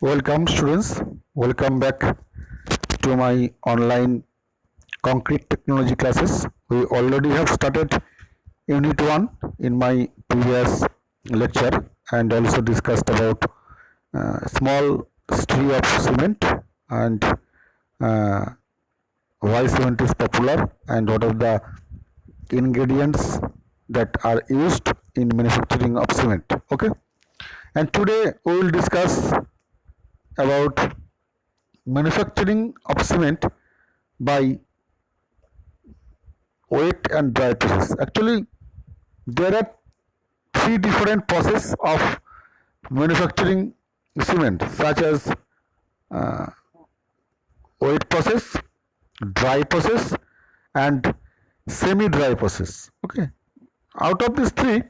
Welcome students, welcome back to my online concrete technology classes. We already have started unit 1 in my previous lecture and also discussed about small history of cement and uh, why cement is popular and what are the ingredients that are used in manufacturing of cement. Okay, and today we will discuss about manufacturing of cement by wet and dry process. Actually, there are three different processes of manufacturing cement, such as uh, wet process, dry process, and semi-dry process. Okay. Out of these three,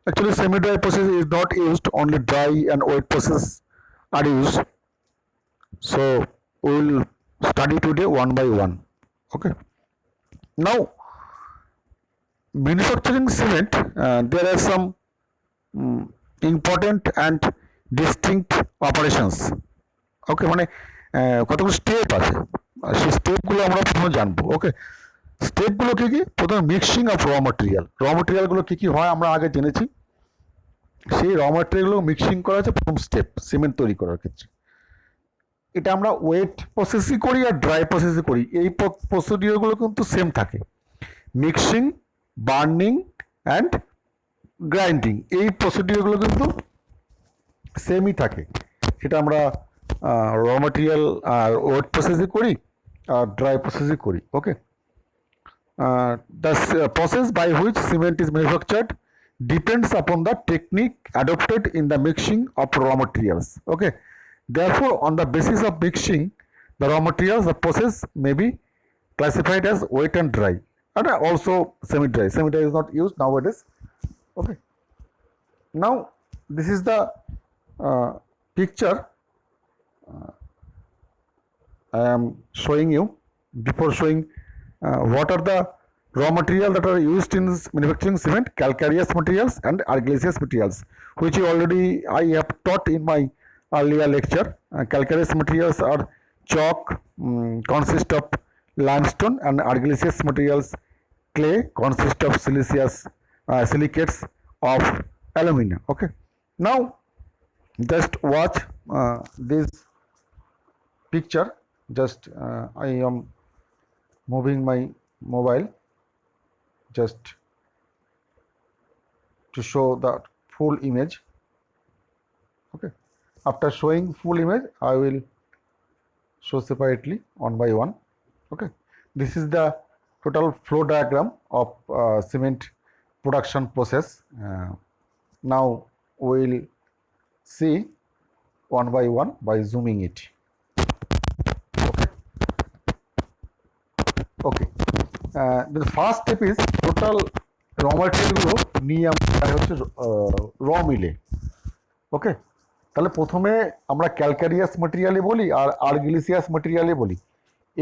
actually semi-dry process is not used. Only dry and wet process are used. So we will study today one by one. Okay. Now, manufacturing cement, there are some important and distinct operations. ওকে, মানে কতগুলো step আছে, সেই স্টেপগুলো আমরা প্রথমে জানবো। ওকে, স্টেপগুলো কি কি? প্রথমে মিক্সিং অফ র মেটেরিয়ালগুলো কি কি হয় আমরা আগে জেনেছি। সেই র মেটেরিয়ালগুলো মিক্সিং করা হচ্ছে প্রথম স্টেপ সিমেন্ট তৈরি করার ক্ষেত্রে। এটা আমরা ওয়েট প্রসেসই করি আর ড্রাই প্রসেসই করি, এই প্রসিডিওরগুলো কিন্তু সেম থাকে। মিক্সিং, বার্নিং অ্যান্ড গ্রাইন্ডিং, এই প্রসিডিওরগুলো কিন্তু সেমই থাকে। সেটা আমরা র মেটেরিয়াল আর ওয়েট প্রসেসই করি আর ড্রাই প্রসেসই করি। Okay, the process by which cement is manufactured depends upon the technique adopted in the mixing of raw materials. Okay, therefore on the basis of mixing the raw materials, the process may be classified as wet and dry, and also semi-dry. Semi-dry is not used nowadays. Okay, now this is the picture I am showing you. Before showing what are the raw material that are used in manufacturing cement: calcareous materials and argillaceous materials, which I have taught in my earlier lecture. Calcareous materials are chalk, consist of limestone, and argillaceous materials clay, consist of silicates of alumina. Okay, now just watch this picture. Just I am moving my mobile just to show the full image. Okay, after showing full image I will show separately one by one. Okay, this is the total flow diagram of cement production process. Now we will see one by one by zooming it. Okay, the first step is total raw material নিয়ে আমরা হচ্ছে র মিলে। ওকে, তাহলে প্রথমে আমরা ক্যালকারিয়াস ম্যাটেরিয়ালে বলি আর আর্গিলিসিয়াস ম্যাটেরিয়ালে বলি,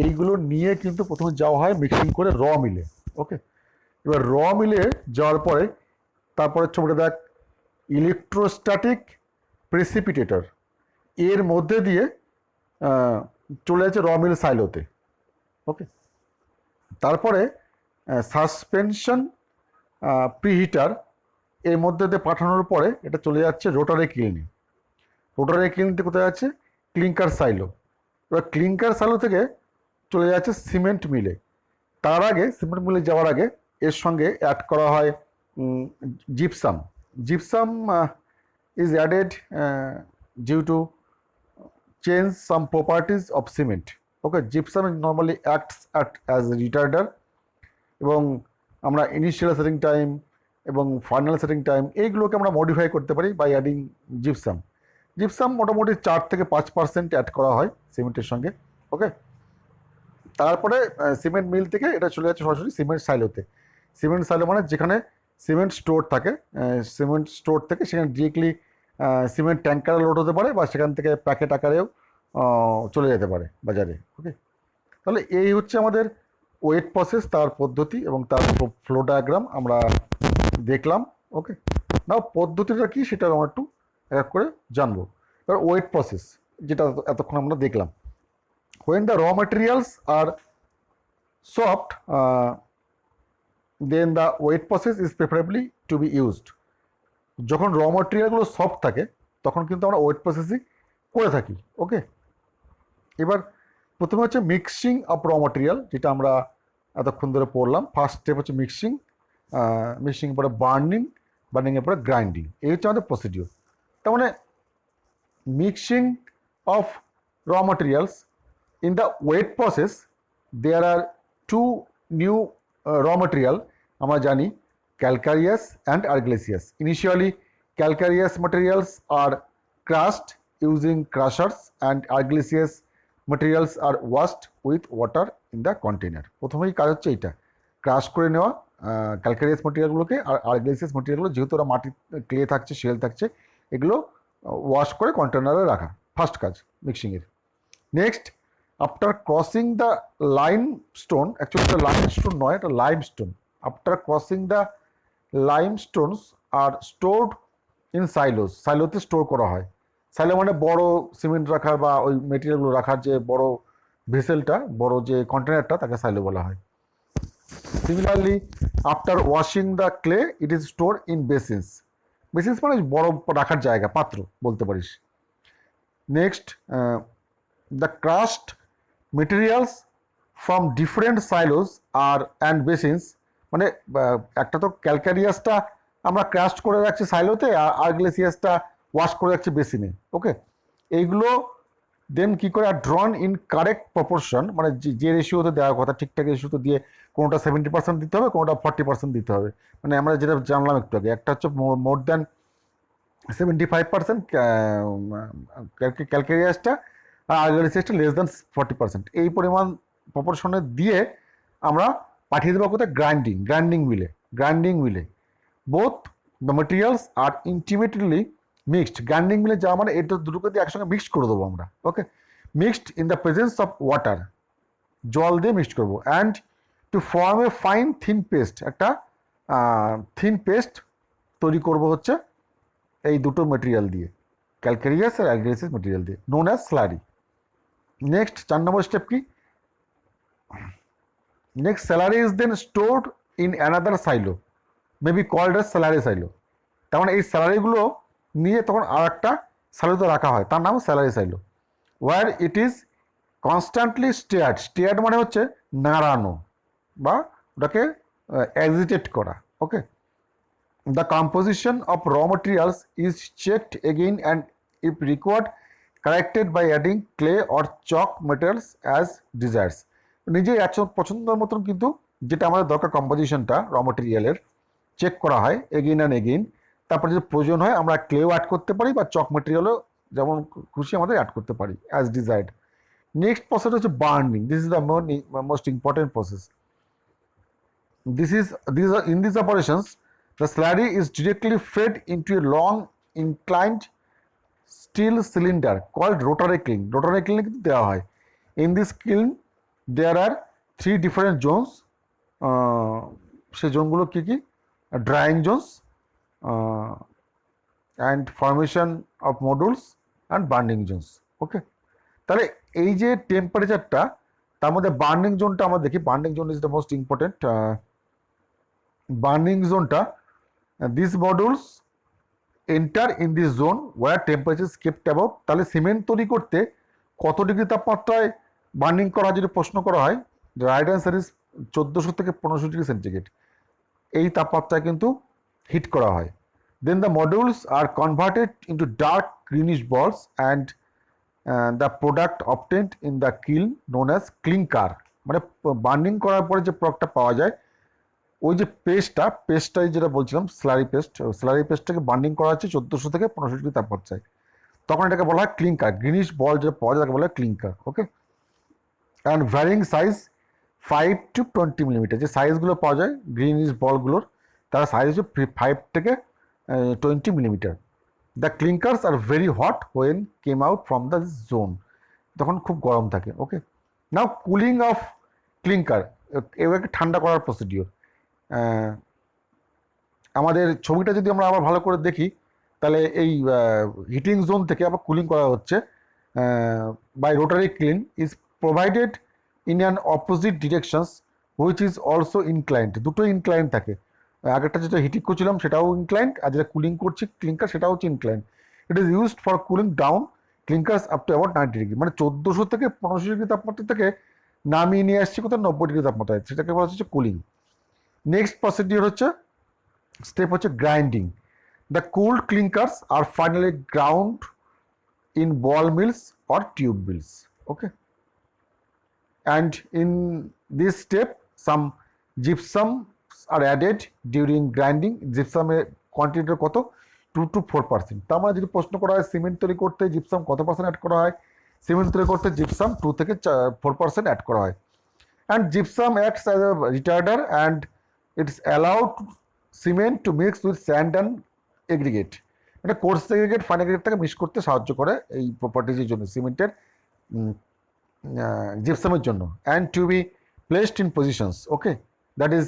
এইগুলো নিয়ে কিন্তু প্রথমে যাওয়া হয় মিক্সিং করে র মিলে। ওকে, এবার র মিলে যাওয়ার পরে তারপরে ছবিটা দেখ ইলেকট্রোস্ট্যাটিক প্রেসিপিটেটর, এর মধ্যে দিয়ে চলে যাচ্ছে র মিল সাইলোতে। ওকে, তারপরে সাসপেনশন প্রিহিটার এর মধ্যে দিয়ে পাঠানোর পরে এটা চলে যাচ্ছে রোটারি কিলনে। রোটারি কিলনতে কোথায় যাচ্ছে? Clinker silo. এবার ক্লিঙ্কার সাইলো থেকে চলে যাচ্ছে সিমেন্ট মিলে। তার আগে সিমেন্ট মিলে যাওয়ার আগে এর সঙ্গে অ্যাড করা হয় gypsum. Gypsum is added due to change some properties of cement. Okay, gypsum normally acts as retarder, এবং আমরা ইনিশিয়াল সেটিং টাইম এবং ফাইনাল সেটিং টাইম এইগুলোকে আমরা মডিফাই করতে পারি বাই অ্যাডিং জিপসাম। জিপসাম মোটামুটি 4 থেকে 5% অ্যাড করা হয় সিমেন্টের সঙ্গে। ওকে, তারপরে সিমেন্ট মিল থেকে এটা চলে যাচ্ছে সরাসরি সিমেন্ট সাইলোতে। সিমেন্ট সাইলো মানে যেখানে সিমেন্ট স্টোর থাকে, সিমেন্ট স্টোর থেকে সেখানে ডিরেক্টলি সিমেন্ট ট্যাঙ্কারে লোড হতে পারে বা সেখান থেকে প্যাকেট আকারেও চলে যেতে পারে বাজারে। ওকে, তাহলে এই হচ্ছে আমাদের ওয়েট প্রসেস, তার পদ্ধতি এবং তার ফ্লো ডায়াগ্রাম আমরা দেখলাম। ওকে, নাও পদ্ধতিটা কি সেটা আমরা একটু এক করে জানবো। এবার ওয়েট প্রসেস, যেটা এতক্ষণ আমরা দেখলাম। when the raw materials are soft, then the wet process is preferably to be used. যখন র ম্যাটেরিয়ালগুলো সফট থাকে তখন কিন্তু আমরা ওয়েট প্রসেসই করে থাকি। ওকে, এবার প্রথমে হচ্ছে মিক্সিং অফ র ম্যাটেরিয়াল, যেটা আমরা এতক্ষণ ধরে পড়লাম। ফার্স্ট স্টেপ হচ্ছে মিক্সিং, মিক্সিং পরে বার্নিং, বার্নিংয়ের পরে গ্রাইন্ডিং। এই হচ্ছে আমাদের প্রসিডিওর। তার মানে মিক্সিং অফ র materials in the wet process there are two new raw material আমরা জানি, calcareous and argillaceous. Initially calcareous materials are crushed using crushers and argillaceous materials are washed with water in the container. প্রথমেই কাজ হচ্ছে এইটা, crush করে নেওয়া ক্যালকারিয়াস ম্যাটেরিয়ালগুলোকে, আর আর্গিলাসিয়াস ম্যাটেরিয়ালগুলো যেহেতু ওরা মাটি ক্লে থাকছে, শেল থাকছে, এগুলো ওয়াশ করে কন্টেনারে রাখা। ফার্স্ট কাজ মিক্সিংয়ের। Next, after crushing the limestone, actually এটা লাইমস্টোন নয়, এটা limestone. After crushing the limestones are stored in silos, সাইলোতে স্টোর করা হয়। সাইলো মানে বড় সিমেন্ট রাখার বা ওই মেটেরিয়ালগুলো রাখার যে বড় ভেসেলটা, বড় যে কন্টেনারটা, তাকে সাইলো বলা হয়। Similarly after washing the clay it is store in basins, basins মানে বড় রাখার জায়গা, পাত্র বলতে পারিস। Next, the crushed materials from different silos are and basins, মানে একটা তো ক্যালকারিয়াসটা আমরা ক্রাশ করে রাখছি সাইলোতে, আর আর্গিলাসিয়াসটা ওয়াশ করে রাখছি বেসিনে। ওকে, এইগুলো দেন কী করে, আর ড্রন ইন কারেক্ট প্রপোর্শন, মানে যে রেশিওতে দেওয়ার কথা ঠিকঠাক রেশিওতে দিয়ে, কোনোটা 70% দিতে হবে, কোনোটা 40% দিতে হবে। মানে আমরা যেটা জানলাম একটু আগে, একটা হচ্ছে মোর দ্যান 75% ক্যালকারিয়াসটা, আর আর্গিলাসিয়াসটা লেস দ্যান 40%। এই পরিমাণ প্রপোর্শনে দিয়ে আমরা পাঠিয়ে দেবো কোথায়, গ্রাইন্ডিং মিলে। Both the materials are intimately mixed, grinding মিলে যাওয়া মানে এটা দুটোকে দিয়ে একসঙ্গে মিক্সড করে দেবো আমরা। Okay, mixed in the presence of water, জল দিয়ে মিক্সড করবো। And to form a fine thin paste, একটা থিন পেস্ট তৈরি করবো হচ্ছে এই দুটো মেটেরিয়াল দিয়ে, ক্যালকারিয়াস আর আর্গিলাসিয়াস মেটেরিয়াল দিয়ে, known as slurry. Next 4 number step কি, next slurry is then stored in another silo, maybe called as slurry silo. তার মানে এই স্যালারিগুলো নিয়ে তখন আর একটা সাইলোতে রাখা হয়, তার নাম slurry silo. Where it is constantly stirred মানে হচ্ছে নাড়ানো বা ওটাকে এক্সিটেট করা। ওকে, the composition of raw materials is checked again and if required corrected by adding clay or chalk materials as desires. নিজেই পছন্দের মতন কিন্তু যেটা আমাদের দরকার কম্পোজিশনটা র মেটেরিয়ালের চেক করা হয় এগেইন অ্যান্ড এগেইন। তারপরে যদি প্রয়োজন হয় আমরা ক্লেও অ্যাড করতে পারি বা চক মেটেরিয়ালও যেমন খুশি আমাদের অ্যাড করতে পারি অ্যাজ ডিজায়ার্ড। নেক্সট প্রসেস হচ্ছে burning, this is the most important process. In these operations the slurry is directly fed into a long inclined steel cylinder called rotary kiln. Rotary kiln কিন্তু দেওয়া হয়। In this kiln there are 3 different zones. সেই জোনগুলো কী কী, drying zones and formation of modules and burning zones. Okay, তাহলে এই যে টেম্পারেচারটা, তার মধ্যে বার্নিং জোনটা আমরা দেখি। Burning zone is the most important. Burning জোনটা, these modules enter in this zone where temperature is kept above। তাহলে সিমেন্ট তৈরি করতে কত ডিগ্রি তাপমাত্রায় বার্নিং করা যদি প্রশ্ন করা হয়, রাইট অ্যান্সার ইজ 1400 থেকে 1500 ডিগ্রি সেন্টিগ্রেড। এই তাপমাত্রায় কিন্তু হিট করা হয়। Then the modules are converted into dark greenish balls and the product obtained in the kiln known as clinker. মানে বার্নিং করার পরে যে প্রোডাক্টটা পাওয়া যায়, ওই যে পেস্টটাই যেটা বলছিলাম স্লারি পেস্টটাকে বার্নিং করা হচ্ছে 1400 থেকে 1500 ডিগ্রি তাপমাত্রায়, তখন এটাকে বলা হয় ক্লিংকার। গ্রিনিশ বল যেটা পাওয়া যায় তাকে বলা হয় clinker. Okay, and varying size 5 to 20 millimetre, যে সাইজগুলো পাওয়া যায় গ্রিনিশ বলগুলোর, তার সাইজ হচ্ছে 5 থেকে 20 millimetre. The clinkers are very hot when came out from the zone, তখন খুব গরম থাকে। Okay, now cooling of clinker, এবারে ঠান্ডা করার প্রসিডিওর। আমাদের ছবিটা যদি আমরা আবার ভালো করে দেখি, তাহলে এই হিটিং জোন থেকে আবার কুলিং করা হচ্ছে। by rotary kiln is provided in an opposite directions which is also inclined. দুটো ইনক্লাইন্ড থাকে, আগেরটা যেটা হিটিং করছিলাম সেটাও ইনক্লাইন্ড, আর যেটা কুলিং করছি ক্লিঙ্কার সেটাও হচ্ছে inclined. It is used for cooling down clinkers up to about 90 degree, মানে 1400 থেকে 1500 ডিগ্রি তাপমাত্রা থেকে নামিয়ে নিয়ে আসছি কোথাও 90 ডিগ্রি তাপমাত্রায়, সেটাকে বলা হচ্ছে কুলিং। নেক্সট প্রসিডিওর হচ্ছে স্টেপ হচ্ছে grinding. The cooled clinkers are finally ground in ball mills or tube mills. Okay, and in this step some gypsums are added during grinding. gypsum এর কোয়ান্টিটি কত? 2 to 4%। তার মানে যদি প্রশ্ন করা হয় সিমেন্ট তৈরি করতে জিপসাম কত পার্সেন্ট অ্যাড করা হয়, সিমেন্ট তৈরি করতে জিপসাম 2 থেকে 4% অ্যাড করা হয়। and gypsum acts as a retarder and it's allowed cement to mix with sand and aggregate। এটা কোর্স এগ্রিগেট ফাইন এগ্রিগেটটাকে মিক্স করতে সাহায্য করে এই প্রপার্টিজের জন্য সিমেন্টের জিপসামের জন্য। And to be placed in positions, okay, that is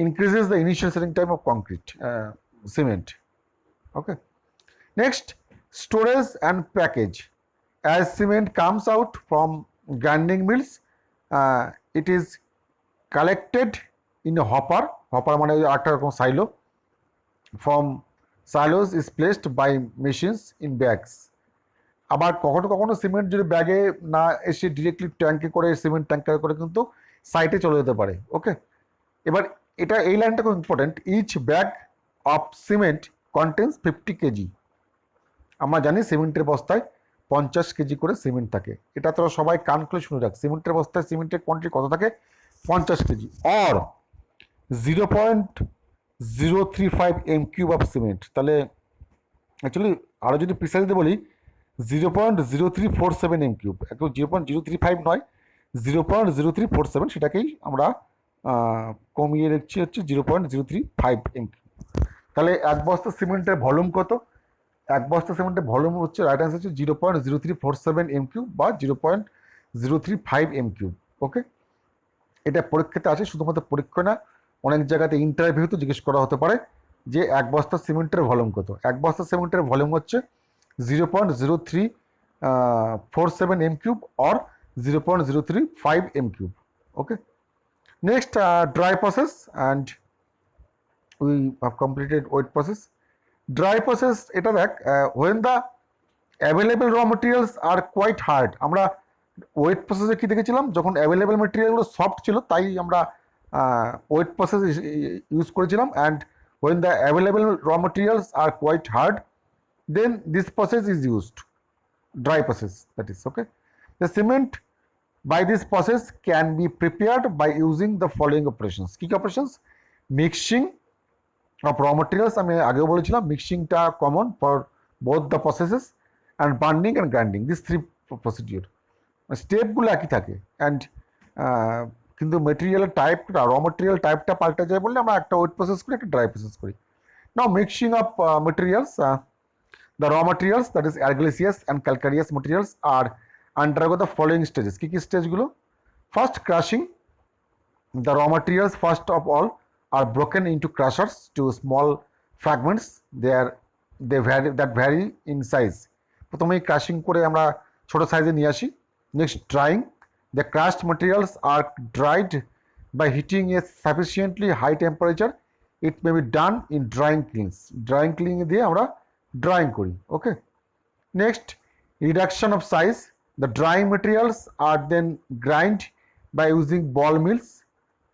increases the initial setting time of concrete cement. Okay, next storage and package. As cement comes out from grinding mills it is collected in a hopper, hopper মানে একটা রকম silo, from silos is placed by machines in bags। আবার কখনো কখনো cement যদি ব্যাগে না এসে ডিরেক্টলি ট্যাঙ্কে করে সিমেন্ট ট্যাঙ্কারে করে কিন্তু সাইটে চলে যেতে পারে। ওকে, এবার এটা এই লাইনটা খুব important. Each bag of cement contains 50 kg. আমরা জানি সিমেন্টের বস্তায় 50 কেজি করে সিমেন্ট থাকে, এটা তোরা সবাই কান খুলে শুনে রাখ। সিমেন্টের বস্তায় সিমেন্টের কোয়ান্টিটি কত থাকে? 50 KG or 0.035 m³ of cement. তাহলে অ্যাকচুয়ালি আরও যদি প্রিসাইজলি বলি 0.0347 m³, একটু 0.035 নয়, 0.0347, সেটাকেই আমরা কমিয়ে রেখেছি হচ্ছে 0.035 m³। তাহলে এক বস্তা সিমেন্টের ভলিউম কত? এক বস্তা সিমেন্টের ভলিউম হচ্ছে রাইট অ্যান্সার হচ্ছে 0.0347 m³ বা 0.035 m³। ওকে, এটা পরীক্ষাতে আছে, শুধুমাত্র পরীক্ষা না, অনেক জায়গাতে ইন্টারভিউতে জিজ্ঞেস করা হতে পারে যে এক বস্তা সিমেন্টের ভলিউম কত। এক বস্তা সিমেন্টের ভলিউম হচ্ছে 0.0347 m³ or 0.035 m³। Okay, next dry process and we have completed wet process. Dry process এটা দেখ, when the available raw materials are quite hard. আমরা ওয়েট প্রসেসে কী দেখেছিলাম? যখন অ্যাভেলেবেল মেটেরিয়ালগুলো সফট ছিল তাই আমরা ওয়েট প্রসেস ইউজ করেছিলাম। And when the available raw materials are quite hard, then this process is used, dry process, that is. Okay, the cement by this process can be prepared by using the following operations. কি operations? Mixing of raw materials, আমি আগেও বলেছিলাম মিক্সিংটা common for both the processes, and burning and grinding, these three procedure স্টেপগুলো একই থাকে। And কিন্তু মেটেরিয়ালের টাইপটা, র মেটেরিয়াল টাইপটা পাল্টে যায় বললে আমরা একটা ওয়েট প্রসেস করি, একটা ড্রাই প্রসেস করি। Now mixing of materials, the raw materials that is argillaceous and calcareous materials are undergo the following stages. কী কী স্টেজগুলো? First crushing. The raw materials first of all are broken into crushers to small fragments that vary in size. প্রথমেই crushing করে আমরা ছোটো সাইজে নিয়ে আসি। Next drying. The crushed materials are dried by heating a sufficiently high temperature. It may be done in drying kilns. Drying kiln দিয়ে আমরা drawing করি। ওকে, next reduction of size. The drying materials are then grind by using ball mills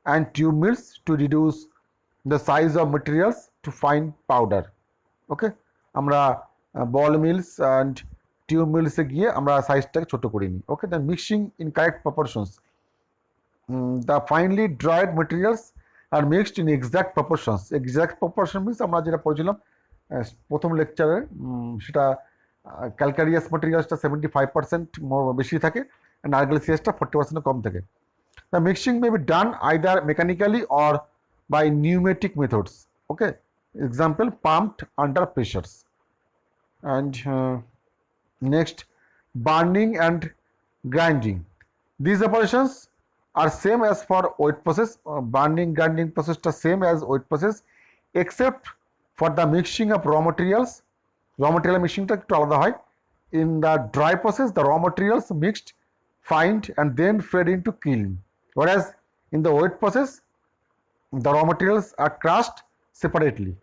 and tube mills to reduce the size of materials to fine powder. Okay, আমরা ball mills and tube মিলসে গিয়ে আমরা সাইজটাকে ছোটো করে নিই। Okay, the mixing in correct proportions. The finely dried materials are mixed in exact proportions. Exact proportion means আমরা যেটা পড়েছিলাম প্রথম লেকচারে, সেটা ক্যালকারিয়াস মেটেরিয়ালসটা 75% বেশি থাকে অ্যান্ড আর্গিলিসিয়াসটা 40% কম থাকে। The mixing may be done either mechanically or by pneumatic methods. Okay, example pumped under pressures. And next, burning and grinding. These operations are same as for wet process. Burning grinding process ta same as wet process except for the mixing of raw materials. Raw material mixing ta ekটু আলাদা হয়, in the dry process the raw materials mixed, fined and then fed into kiln, whereas in the wet process the raw materials are crushed separately.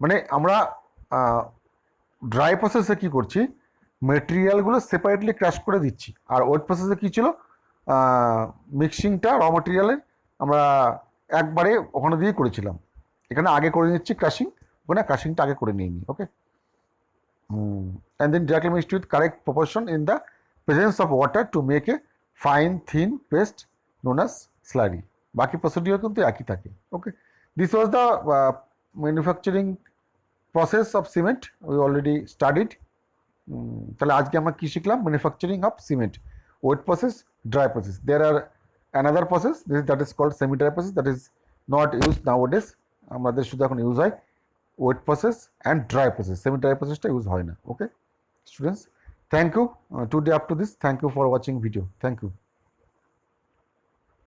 মানে আমরা dry প্রসেসে কি করছি, মেটেরিয়ালগুলো separately crush করে দিচ্ছি, আর wait প্রসেসে কী ছিল, মিক্সিংটা র মেটেরিয়ালের আমরা একবারে ওখানে দিয়ে করেছিলাম। এখানে আগে করে নিচ্ছি ক্রাশিং, ওখানে ক্রাশিংটা আগে করে নিয়ে নিই। ওকে, and then directly mixed with correct proportion in the presence of water to make a fine thin paste known as slurry. বাকি প্রসিডিওর কিন্তু একই থাকে। Okay, this was the manufacturing process of cement, we already studied. তাহলে আজকে আমরা কী শিখলাম? Manufacturing of cement, wet process, dry process. There are another process that is called semi dry process, that is not use nowadays. আমাদের শুধু এখন use হয় wet process and dry process, semi dry প্রসেসটা ইউজ হয় না। Okay students, thank you today up to this, thank you for watching video, thank you.